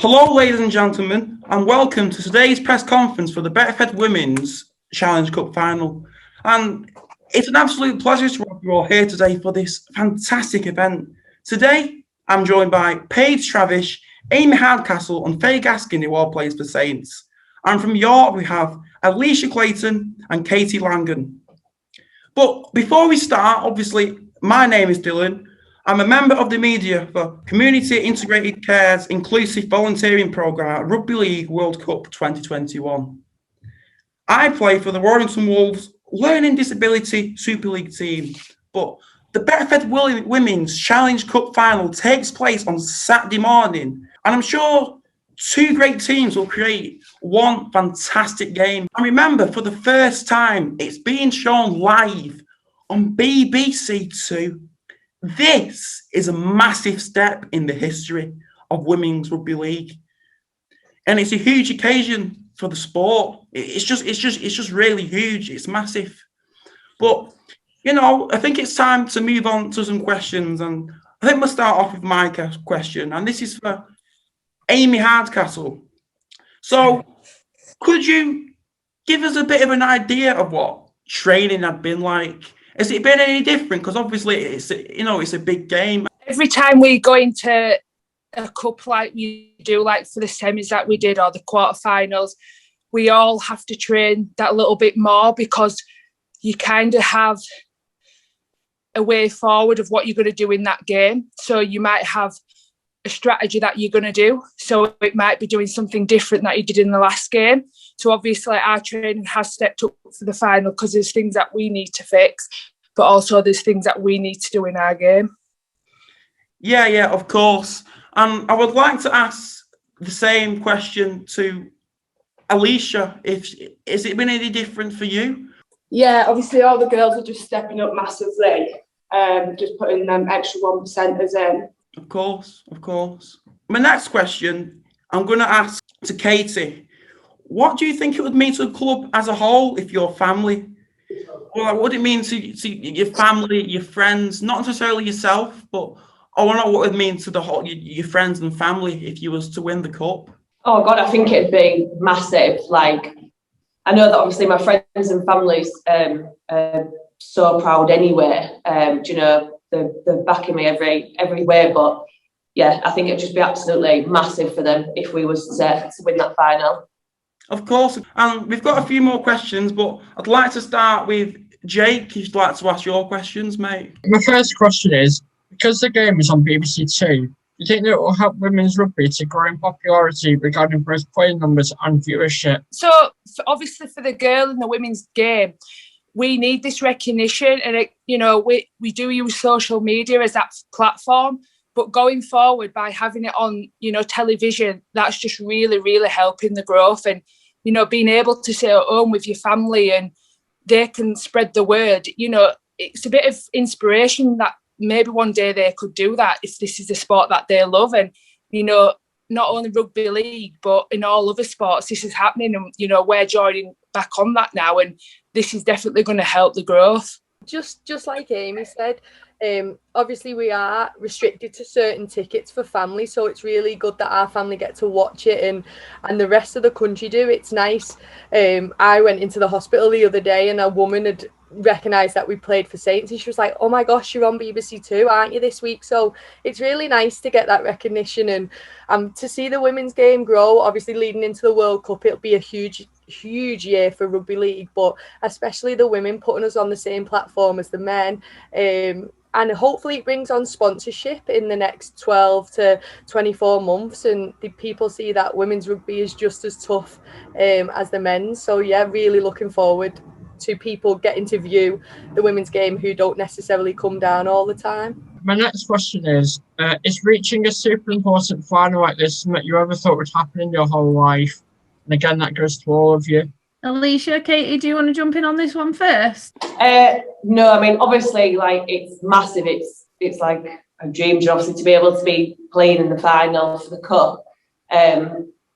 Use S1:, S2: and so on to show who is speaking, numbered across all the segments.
S1: Hello, ladies and gentlemen, and welcome to today's press conference for the BetFred Women's Challenge Cup final. And it's an absolute pleasure to have you all here today for this fantastic event. Today, I'm joined by Paige Travis, Amy Hardcastle, and Faye Gaskin, who all plays for Saints. And from York, we have Alisha, Clayton, and Katie Langan. But before we start, obviously, my name is Dylan. I'm a member of the media for Community Integrated Care's Inclusive Volunteering Programme at Rugby League World Cup 2021. I play for the Warrington Wolves Learning Disability Super League team, but the BetFred Women's Challenge Cup final takes place on Saturday morning, and I'm sure two great teams will create one fantastic game. And remember, for the first time, it's being shown live on BBC Two. This is a massive step in the history of women's rugby league, and it's a huge occasion for the sport. It's just really huge. It's massive. But I think it's time to move on to some questions, and I think we'll start off with my question, and this is for Amy Hardcastle. So, could you give us a bit of an idea of what training had been like? Has it been any different? Because obviously it's a big game.
S2: Every time we go into a cup like we do, like for the semis that we did or the quarterfinals, we all have to train that little bit more because you kind of have a way forward of what you're going to do in that game. So you might have a strategy that you're going to do. So it might be doing something different that you did in the last game. So obviously our training has stepped up for the final because there's things that we need to fix, but also there's things that we need to do in our game.
S1: Yeah, of course. I would like to ask the same question to Alisha. Has it been any different for you?
S3: Yeah, obviously all the girls are just stepping up massively, just putting them extra 1%ers in.
S1: Of course. My next question, I'm going to ask to Katie. What do you think it would mean to the club as a whole if your family, or what would it mean to your family, your friends, not necessarily yourself, but I want to know what it would mean to the whole, your friends and family if you was to win the cup?
S4: Oh God, I think it'd be massive. Like, I know that obviously my friends and families are so proud anyway. They're backing me every way, but yeah, I think it'd just be absolutely massive for them if we was to win that final.
S1: Of course, and we've got a few more questions, but I'd like to start with Jake. If you'd like to ask your questions, mate.
S5: My first question is, because the game is on BBC Two, do you think that it will help women's rugby to grow in popularity regarding both playing numbers and viewership?
S2: So obviously for the girl and the women's game, we need this recognition, and we do use social media as that platform. But going forward, by having it on, television, that's just really, really helping the growth. And, being able to sit at home with your family and they can spread the word, it's a bit of inspiration that maybe one day they could do that if this is a sport that they love. And, not only rugby league, but in all other sports, this is happening. And, we're joining back on that now. And this is definitely going to help the growth.
S6: Just like Amy said, obviously we are restricted to certain tickets for family, so it's really good that our family get to watch it and the rest of the country do. It's nice. I went into the hospital the other day and a woman had recognised that we played for Saints and she was like, oh my gosh, you're on BBC Two, aren't you, this week? So it's really nice to get that recognition and to see the women's game grow. Obviously leading into the World Cup, it'll be a huge year for rugby league, but especially the women, putting us on the same platform as the men. And hopefully it brings on sponsorship in the next 12 to 24 months and the people see that women's rugby is just as tough as the men's. So yeah, really looking forward to people getting to view the women's game who don't necessarily come down all the time.
S5: My next question is reaching a super important final like this something you ever thought would happen in your whole life? And again, that goes to all of you.
S7: Alisha, Katie, do you want to jump in on this one first?
S4: No, I mean, obviously, like, it's massive. It's like a dream, obviously, to be able to be playing in the final for the cup.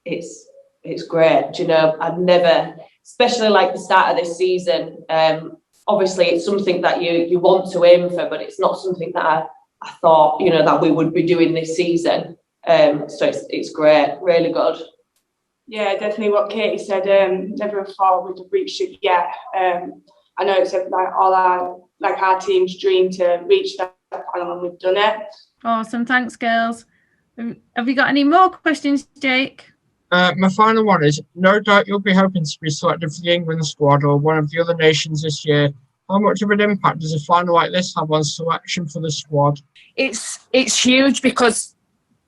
S4: It's great, I'd never, especially like the start of this season, obviously it's something that you want to aim for, but it's not something that I thought, that we would be doing this season. So it's great, really good.
S3: Yeah, definitely what Katie said. Never thought we'd have reached it yet. I know it's like our team's dream to reach that final, and we've done it.
S7: Awesome, thanks, girls. Have you got any more questions, Jake?
S5: My final one is, no doubt you'll be hoping to be selected for the England squad or one of the other nations this year. How much of an impact does a final like this have on selection for the squad?
S2: It's huge, because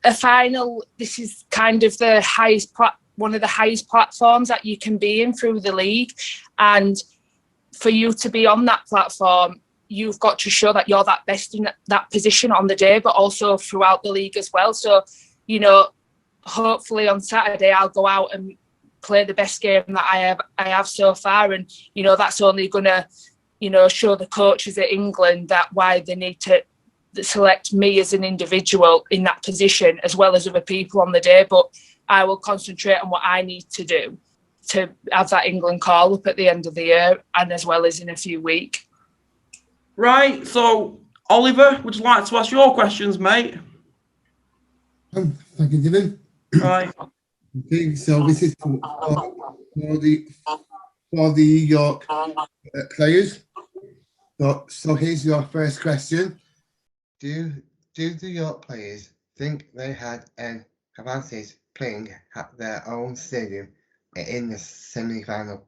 S2: a final, this is kind of the highest one of the highest platforms that you can be in through the league, and for you to be on that platform, you've got to show that you're that best in that position on the day, but also throughout the league as well. So, you know, hopefully on Saturday I'll go out and play the best game that I have so far, and you know that's only going to, you know, show the coaches at England that why they need to select me as an individual in that position as well as other people on the day. But I will concentrate on what I need to do to have that England call up at the end of the year, and as well as in a few weeks.
S1: Right, so Oliver, would you like to ask your questions, mate?
S8: Thank you, Dylan.
S1: Right.
S8: Okay, so this is for the York players. So here's your first question. Do the York players think they had an advantage playing at their own stadium in the semi-final?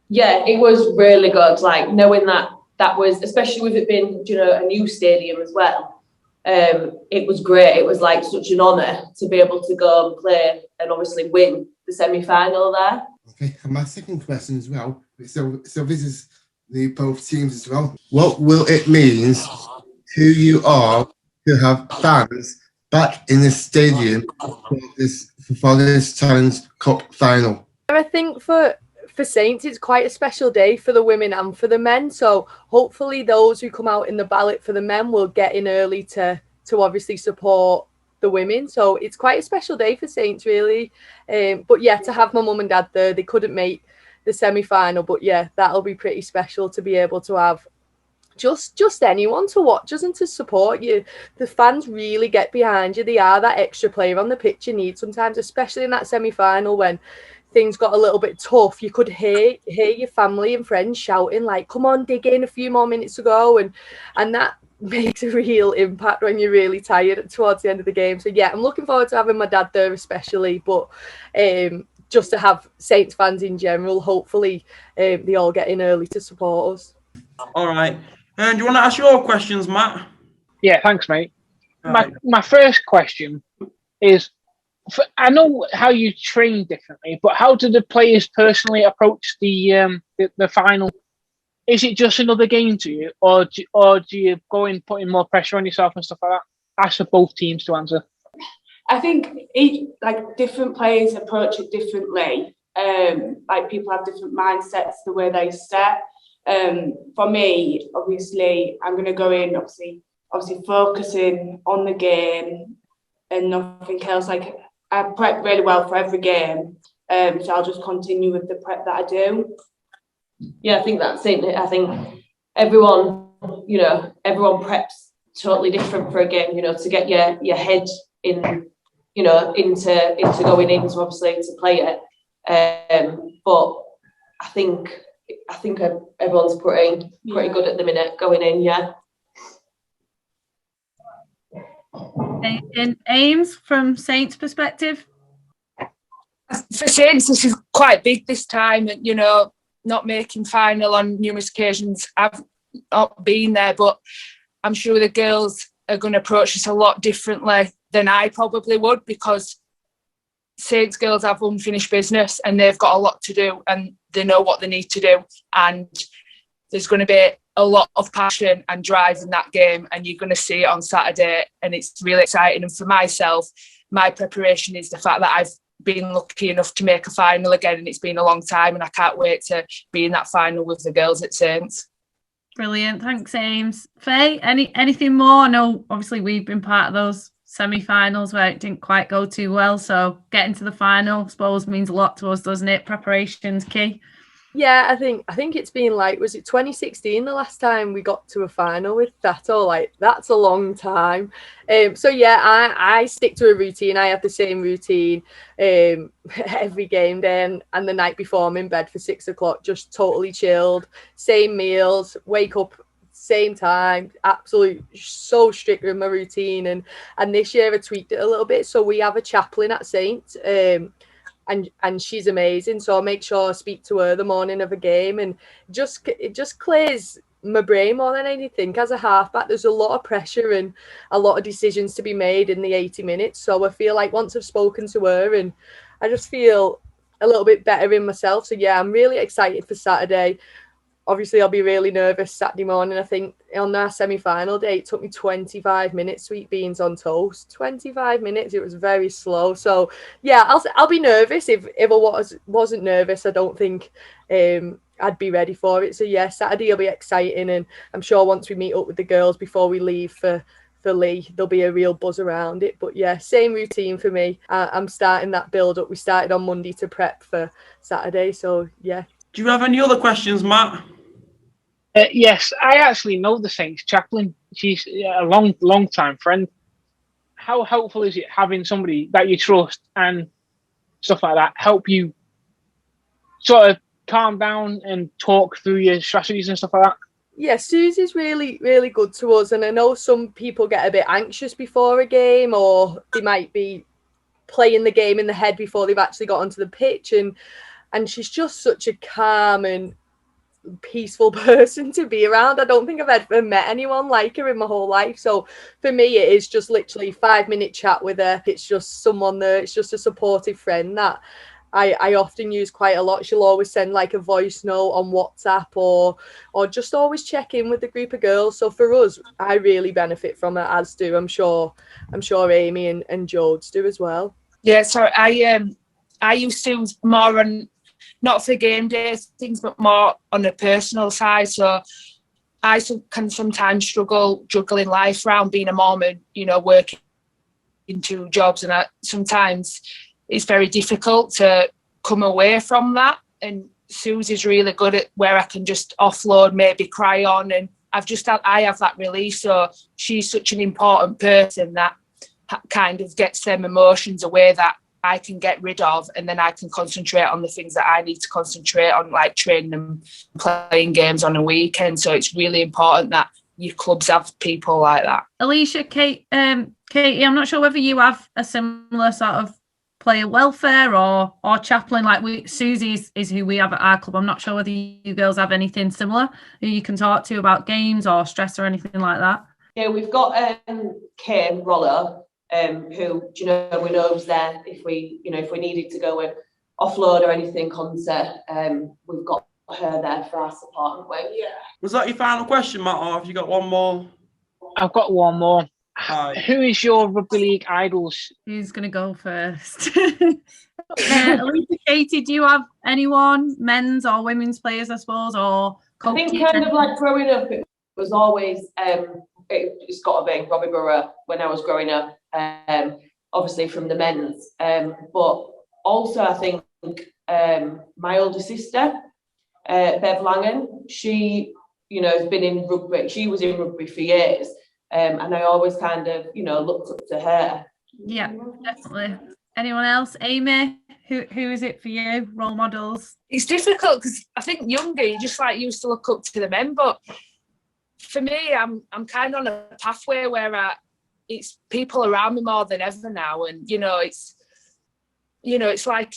S4: Yeah, it was really good. Like, knowing that was, especially with it being, you know, a new stadium as well. It was great. It was like such an honour to be able to go and play and obviously win the semi-final there.
S8: Okay, and my second question as well. So this is the both teams as well. What will it mean to you all to have fans back in the stadium for this Challenge Cup final?
S6: I think for Saints, it's quite a special day for the women and for the men. So hopefully those who come out in the ballot for the men will get in early to obviously support the women. So it's quite a special day for Saints, really. But yeah, to have my mum and dad there, they couldn't make the semi-final. But yeah, that'll be pretty special to be able to have just anyone to watch us and to support you. The fans really get behind you. They are that extra player on the pitch you need sometimes, especially in that semi-final when things got a little bit tough. You could hear your family and friends shouting like, come on, dig in, a few more minutes to go, and that makes a real impact when you're really tired towards the end of the game. So yeah, I'm looking forward to having my dad there especially, but just to have Saints fans in general, hopefully they all get in early to support us.
S1: All right. And do you want to ask your questions, Matt?
S9: Yeah, thanks, mate.
S1: Right.
S9: My first question is, I know how you train differently, but how do the players personally approach the final? Is it just another game to you, or do you go in putting more pressure on yourself and stuff like that? That's for both teams to answer.
S3: I think different players approach it differently. Like, people have different mindsets the way they set. For me, obviously, I'm going to go in obviously focusing on the game and nothing else. Like, I prep really well for every game, so I'll just continue with the prep that I do.
S4: Yeah, I think that's it. I think everyone preps totally different for a game. You know, to get your head in, you know, into going into obviously to play it. But I think everyone's pretty good at the minute going in. Yeah.
S7: In Ames, from Saints' perspective?
S2: For Saints, this is quite big this time, and you know, not making final on numerous occasions. I've not been there, but I'm sure the girls are going to approach this a lot differently than I probably would, because Saints girls have unfinished business and they've got a lot to do and they know what they need to do, and there's going to be a lot of passion and drive in that game, and you're going to see it on Saturday, and it's really exciting. And for myself, my preparation is the fact that I've been lucky enough to make a final again, and it's been a long time, and I can't wait to be in that final with the girls at Saints.
S7: Brilliant, thanks, Ames. Faye, anything more? I know obviously we've been part of those semi-finals where it didn't quite go too well, so getting to the final, I suppose, means a lot to us, doesn't it? Preparation's key.
S6: Yeah, I think it's been like, was it 2016 the last time we got to a final with that? Or like, that's a long time. So yeah, I stick to a routine. I have the same routine every game day, and the night before I'm in bed for 6 o'clock, just totally chilled, same meals, wake up same time, absolute so strict with my routine. And this year I tweaked it a little bit. So we have a chaplain at Saint. And she's amazing, so I'll make sure I speak to her the morning of a game, and it just clears my brain more than anything. As a halfback, there's a lot of pressure and a lot of decisions to be made in the 80 minutes, so I feel like once I've spoken to her, and I just feel a little bit better in myself. So yeah, I'm really excited for Saturday. Obviously, I'll be really nervous Saturday morning. I think on our semi-final day, it took me 25 minutes, sweet beans on toast. 25 minutes. It was very slow. So, yeah, I'll be nervous. If I wasn't nervous, I don't think I'd be ready for it. So, yeah, Saturday will be exciting. And I'm sure once we meet up with the girls before we leave for Leigh, there'll be a real buzz around it. But, yeah, same routine for me. I'm starting that build-up. We started on Monday to prep for Saturday. So, yeah.
S1: Do you have any other questions, Matt?
S9: Yes, I actually know the Saints chaplain. She's a long time friend. How helpful is it having somebody that you trust and stuff like that help you sort of calm down and talk through your strategies and stuff like that?
S6: Yeah, Susie's really, really good to us. And I know some people get a bit anxious before a game, or they might be playing the game in the head before they've actually got onto the pitch. And she's just such a calm and peaceful person to be around. I don't think I've ever met anyone like her in my whole life. So for me, it is just literally 5-minute chat with her. It's just someone there. It's just a supportive friend that I often use quite a lot. She'll always send like a voice note on WhatsApp or just always check in with the group of girls. So for us, I really benefit from it, as do I'm sure Amy and Jodes do as well.
S2: Yeah, so I used to more on, not for game day things, but more on a personal side. So I can sometimes struggle juggling life around being a mom and, working in 2 jobs. And sometimes it's very difficult to come away from that. And Susie's really good at where I can just offload, maybe cry on. And I have that release. So she's such an important person that kind of gets them emotions away that I can get rid of, and then I can concentrate on the things that I need to concentrate on, like training and playing games on a weekend. So it's really important that your clubs have people like that.
S7: Alisha, Katie, I'm not sure whether you have a similar sort of player welfare or chaplain. Like Susie is who we have at our club. I'm not sure whether you girls have anything similar who you can talk to about games or stress or anything like that.
S4: Yeah, we've got Kay Rollo, who we know was there if we needed to go and offload or anything onto. We've got her there for our support, haven't we? Yeah.
S1: Was that your final question, Matt, or have you got one more?
S9: I've got one more.
S1: Hi.
S9: Who is your rugby league idols?
S7: Who's going to go first? Alisha, Katie, do you have anyone, men's or women's players, I suppose, or coaches?
S4: I think kind of like growing up, it was always it's got to be Robbie Burrow when I was growing up. Obviously from the men's, but also I think my older sister, Bev Langan, she has been in rugby. She was in rugby for years, and I always kind of looked up to her.
S7: Yeah, definitely. Anyone else? Amy, who is it for you? Role models?
S2: It's difficult because I think younger, you just used to look up to the men, but for me, I'm kind of on a pathway where it's people around me more than ever now, and it's like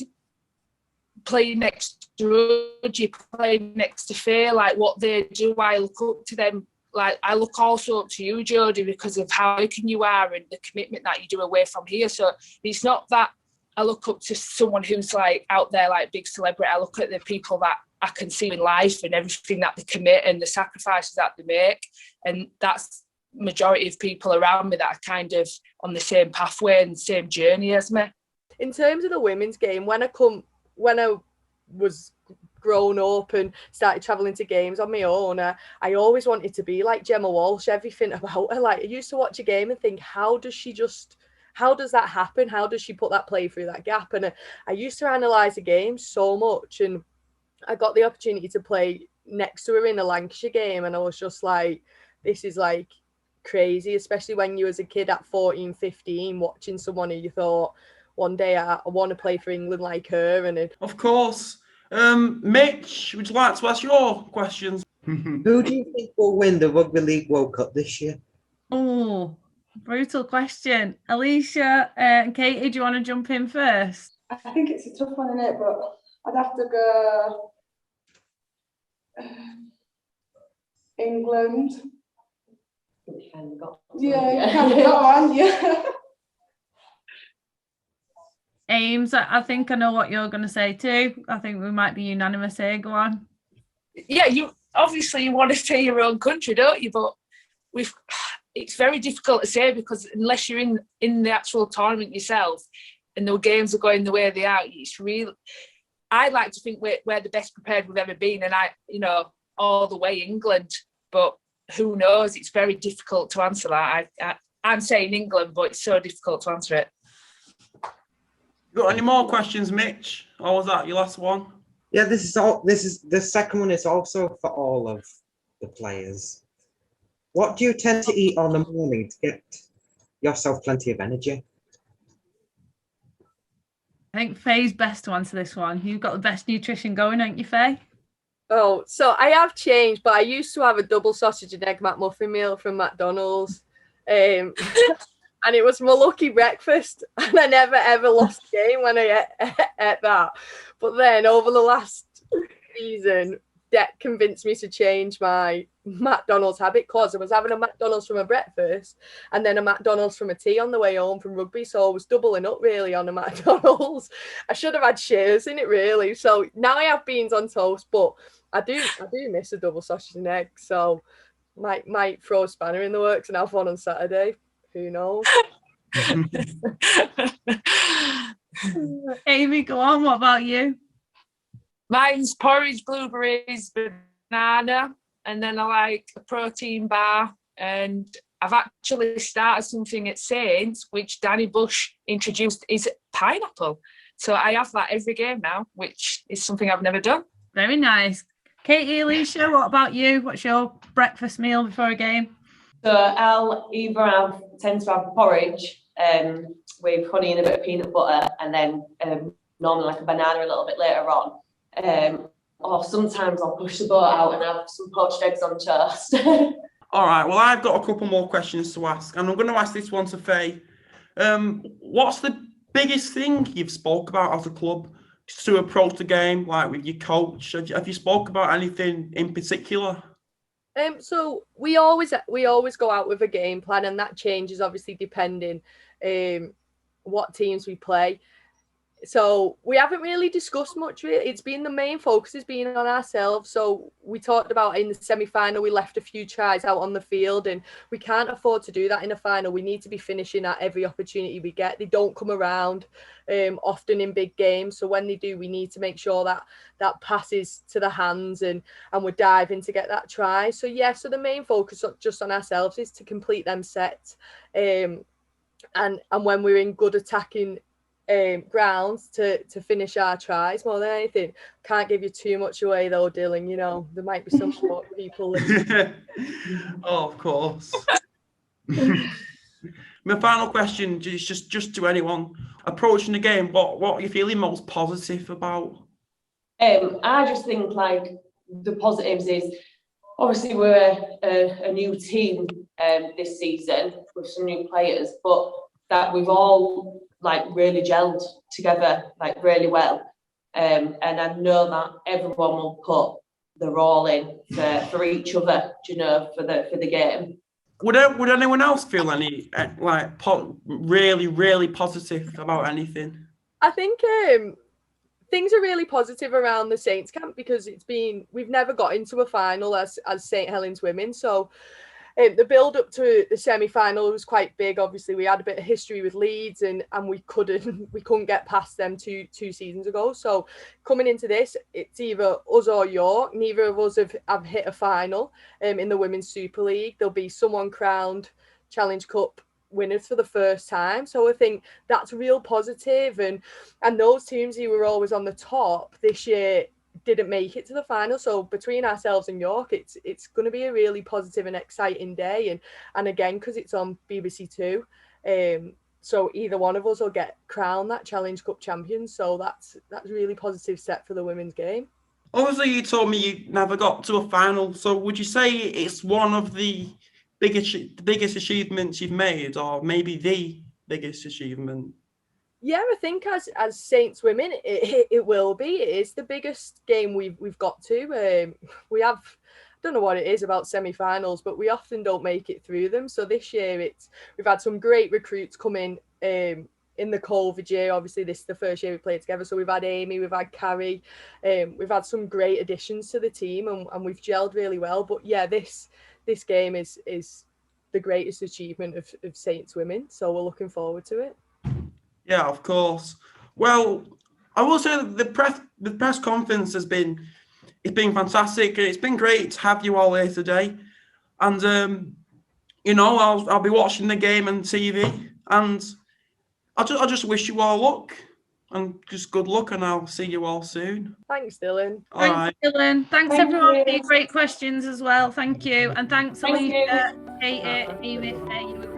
S2: playing next to Rudgy, playing next to Faye, like what they do, I look up to them. Like I look also up to you, Jodie, because of how open you are and the commitment that you do away from here. So it's not that I look up to someone who's like out there like big celebrity. I look at the people that I can see in life and everything that they commit and the sacrifices that they make, and that's majority of people around me that are kind of on the same pathway and same journey as me.
S6: In terms of the women's game, when I was grown up and started travelling to games on my own, I always wanted to be like Gemma Walsh. Everything about her, like I used to watch a game and think, how does that happen? How does she put that play through that gap? And I used to analyse the game so much, and I got the opportunity to play next to her in a Lancashire game, and I was just like, this is like crazy, especially when you as a kid at 14, 15 watching someone who you thought one day I want to play for England like her. And
S1: of course. Mitch, would you like to ask your questions?
S10: Who do you think will win the Rugby League World Cup this year?
S7: Oh, brutal question. Alisha and Katie, do you want to jump in first?
S3: I think it's a tough one, isn't it? But I'd have to go England.
S4: You kind of got
S3: Yeah, you kind of got one, yeah.
S7: Ames, I think I know what you're going to say too. I think we might be unanimous here. Go on.
S2: Yeah, you want to say your own country, don't you? But it's very difficult to say, because unless you're in the actual tournament yourself and the games are going the way they are, it's really. I like to think we're the best prepared we've ever been, and all the way England. But who knows? It's very difficult to answer that. I'm saying England, but it's so difficult to answer it.
S1: Got any more questions, Mitch? Or was that your last one?
S10: Yeah, this is the second one is also for all of the players. What do you tend to eat on the morning to get yourself plenty of energy?
S7: I think Faye's best to answer this one. You've got the best nutrition going, haven't you, Faye?
S6: Oh, so I have changed, but I used to have a double sausage and egg McMuffin meal from McDonald's. And it was my lucky breakfast, and I never ever lost a game when I ate that. But then over the last season, Deck convinced me to change my McDonald's habit, because I was having a McDonald's for my breakfast and then a McDonald's for my tea on the way home from rugby. So I was doubling up really on the McDonald's. I should have had shares in it really. So now I have beans on toast, but I do miss a double sausage and egg. So might throw a spanner in the works and have one on Saturday. Who knows?
S7: Amy, go on. What about you?
S2: Mine's porridge, blueberries, banana, and then I like a protein bar. And I've actually started something at Saints, which Danny Bush introduced, is pineapple. So I have that every game now, which is something I've never done.
S7: Very nice. Katie, Alisha, what about you? What's your breakfast meal before a game?
S4: So I'll either tend to have porridge with honey and a bit of peanut butter, and then normally like a banana a little bit later on. Or sometimes I'll push the boat out and have some poached eggs on toast.
S1: All right, well, I've got a couple more questions to ask, and I'm going to ask this one to Faye. What's the biggest thing you've spoke about as a club to approach the game, like with your coach? Have you spoke about anything in particular?
S6: So we always go out with a game plan, and that changes obviously depending what teams we play. So we haven't really discussed much. It's been the main focus has been on ourselves. So we talked about in the semi-final, we left a few tries out on the field, and we can't afford to do that in a final. We need to be finishing at every opportunity we get. They don't come around often in big games. So when they do, we need to make sure that passes to the hands and we're diving to get that try. So yeah, so the main focus just on ourselves is to complete them sets. And when we're in good attacking grounds to finish our tries more than anything. Can't give you too much away though, Dylan. You know, there might be some sport people.
S1: Oh, of course. My final question is just to anyone approaching the game, what are you feeling most positive about?
S4: I just think like the positives is obviously we're a new team this season with some new players, but that we've all like really gelled together like really well, and I know that everyone will put their all in for each other, you know, for the game.
S1: Would anyone else feel any like really positive about anything?
S6: I think things are really positive around the Saints camp because we've never got into a final as St Helens women, so the build up to the semi-final was quite big. Obviously, we had a bit of history with Leeds, and we couldn't get past them two seasons ago. So coming into this, it's either us or York. Neither of us have hit a final in the Women's Super League. There'll be someone crowned Challenge Cup winners for the first time. So I think that's real positive. And those teams who were always on the top this year, didn't make it to the final. So between ourselves and York, it's going to be a really positive and exciting day. And again, because it's on BBC Two, so either one of us will get crowned that Challenge Cup champion. So that's a really positive step for the women's game.
S1: Obviously, you told me you never got to a final. So would you say it's one of the biggest achievements you've made, or maybe the biggest achievement?
S6: Yeah, I think as Saints women, it will be. It is the biggest game we've got to. We have, I don't know what it is about semi-finals, but we often don't make it through them. So this year, we've had some great recruits come in the COVID year. Obviously, this is the first year we played together. So we've had Amy, we've had Carrie, we've had some great additions to the team, and we've gelled really well. But yeah, this game is the greatest achievement of Saints women. So we're looking forward to it.
S1: Yeah, of course. Well, I will say that the press conference it's been fantastic. It's been great to have you all here today, and I'll be watching the game on TV, and I just wish you all luck and just good luck, and I'll see you all soon.
S6: Thanks, Dylan.
S7: Thanks, Dylan. Thanks everyone for your great questions as well. Thank you, and thanks Alisha, Katie, Amy, Faye.